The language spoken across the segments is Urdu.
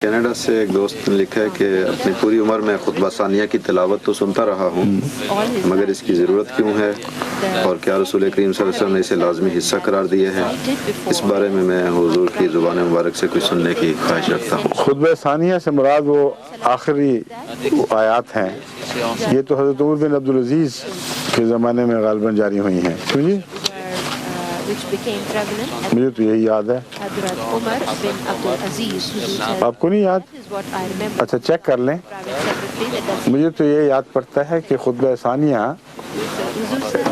کینیڈا سے ایک دوست نے لکھا ہے کہ اپنی پوری عمر میں خطبہ ثانیہ کی تلاوت تو سنتا رہا ہوں، مگر اس کی ضرورت کیوں ہے اور کیا رسول کریم صلی اللہ علیہ وسلم نے اسے لازمی حصہ قرار دیا ہے؟ اس بارے میں حضور کی زبان مبارک سے کچھ سننے کی خواہش رکھتا ہوں۔ خطبہ ثانیہ سے مراد وہ آخری آیات ہیں، یہ تو حضرت عمر بن عبدالعزیز کے زمانے میں غالباً جاری ہوئی ہیں۔ جی مجھے تو یہی یاد ہے، آپ کو نہیں یاد؟ اچھا چیک کر لیں، مجھے تو یہ یاد پڑتا ہے کہ خطبہ ثانیہ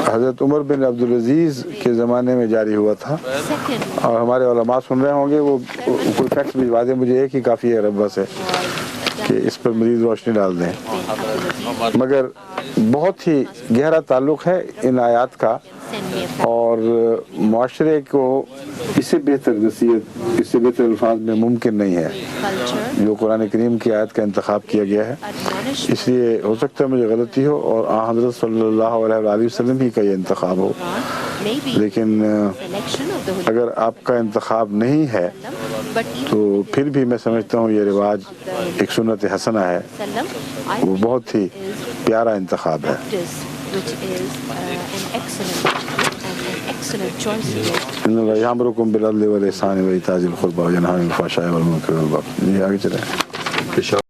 حضرت عمر بن عبدالعزیز کے زمانے میں جاری ہوا تھا، اور ہمارے علماء سن رہے ہوں گے، وہ کوئی فیکٹس بھجوا دیں مجھے، ایک ہی کافی ہے ربہ سے کہ اس پر مزید روشنی ڈال دیں۔ مگر بہت ہی گہرا تعلق ہے ان آیات کا، اور معاشرے کو اس سے بہتر نصیحت، اس سے بہتر الفاظ میں ممکن نہیں ہے جو قرآن کریم کی آیت کا انتخاب کیا گیا ہے۔ اس لیے ہو سکتا ہے مجھے غلطی ہو اور آن حضرت صلی اللہ علیہ وآلہ وسلم ہی کا یہ انتخاب ہو، لیکن اگر آپ کا انتخاب نہیں ہے تو پھر بھی میں سمجھتا ہوں یہ رواج ایک سنت حسنہ ہے، وہ بہت ہی پیارا انتخاب ہے۔ ان اللہ یامرکم بالعدل والإحسان وإیتاء ذی القربى وینہی عن الفحشاء والمنکر والبغی۔ یہ آگے چلیں۔